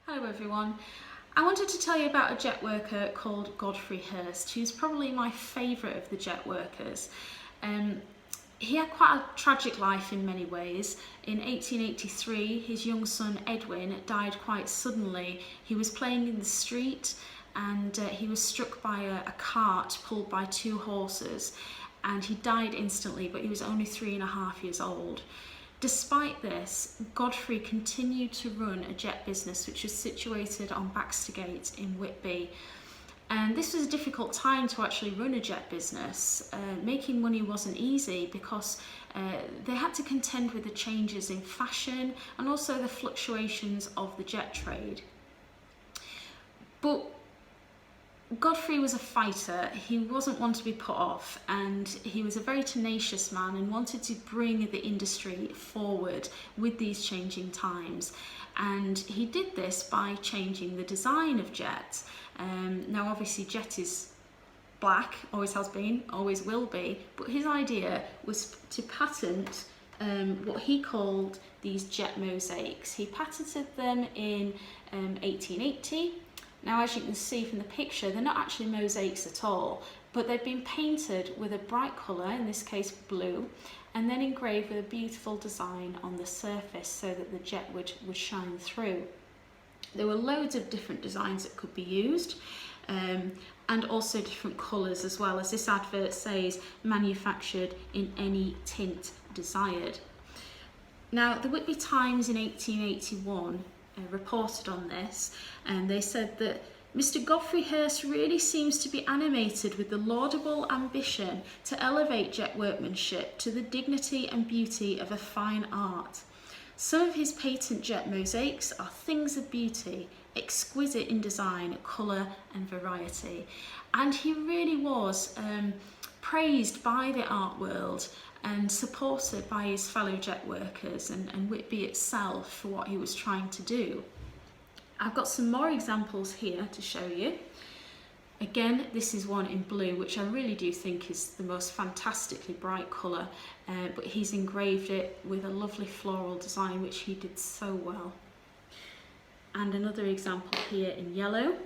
Hello everyone. I wanted to tell you about a jet worker called Godfrey Hirst, who's probably my favourite of the jet workers. He had quite a tragic life in many ways. In 1883, his young son Edwin died quite suddenly. He was playing in the street and he was struck by a cart pulled by two horses, and he died instantly, but he was only 3.5 years old. Despite this, Godfrey continued to run a jet business which was situated on Baxter Gate in Whitby. And this was a difficult time to actually run a jet business. Making money wasn't easy because they had to contend with the changes in fashion and also the fluctuations of the jet trade. But Godfrey was a fighter. He wasn't one to be put off, and he was a very tenacious man and wanted to bring the industry forward with these changing times. And he did this by changing the design of jet. Now obviously jet is black, always has been, always will be, but his idea was to patent what he called these jet mosaics. He patented them in 1880. Now, as you can see from the picture, they're not actually mosaics at all, but they've been painted with a bright colour, in this case blue, and then engraved with a beautiful design on the surface so that the jet would shine through. There were loads of different designs that could be used, and also different colours as well, as this advert says, manufactured in any tint desired. Now, the Whitby Times in 1881 reported on this, and they said that Mr. Godfrey Hirst really seems to be animated with the laudable ambition to elevate jet workmanship to the dignity and beauty of a fine art. Some of his patent jet mosaics are things of beauty, exquisite in design, colour and variety. And he really was praised by the art world and supported by his fellow jet workers and Whitby itself for what he was trying to do. I've got some more examples here to show you. Again, this is one in blue, which I really do think is the most fantastically bright colour, but he's engraved it with a lovely floral design, which he did so well. And another example here in yellow,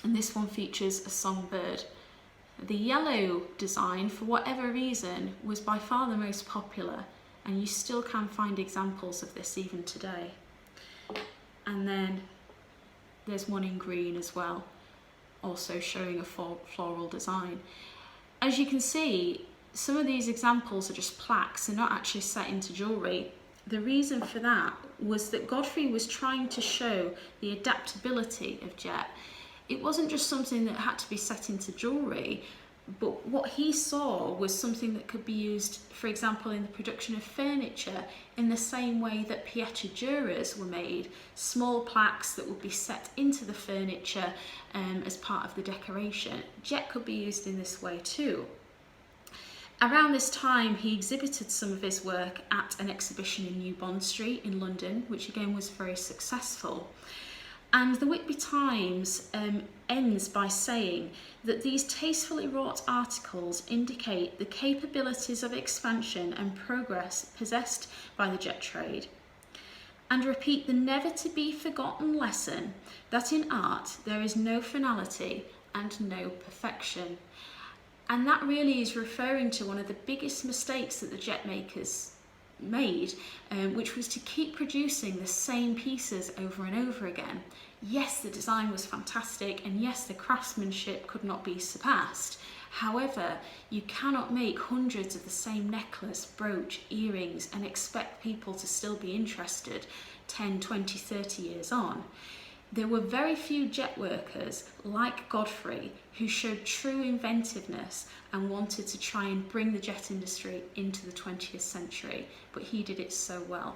and this one features a songbird. The yellow design, for whatever reason, was by far the most popular, and you still can find examples of this even today. And then there's one in green as well, also showing a floral design. As you can see, some of these examples are just plaques, they're not actually set into jewellery. The reason for that was that Godfrey was trying to show the adaptability of jet. It wasn't just something that had to be set into jewellery, but what he saw was something that could be used, for example, in the production of furniture in the same way that piattaduras were made, small plaques that would be set into the furniture as part of the decoration. Jet could be used in this way too. Around this time, he exhibited some of his work at an exhibition in New Bond Street in London, which again was very successful. And the Whitby Times ends by saying that these tastefully wrought articles indicate the capabilities of expansion and progress possessed by the jet trade, and repeat the never to be forgotten lesson that in art there is no finality and no perfection. And that really is referring to one of the biggest mistakes that the jet makers made, which was to keep producing the same pieces over and over again. Yes, the design was fantastic, and yes, the craftsmanship could not be surpassed. However, you cannot make hundreds of the same necklace, brooch, earrings and expect people to still be interested 10, 20, 30 years on. There were very few jet workers like Godfrey who showed true inventiveness and wanted to try and bring the jet industry into the 20th century, but he did it so well.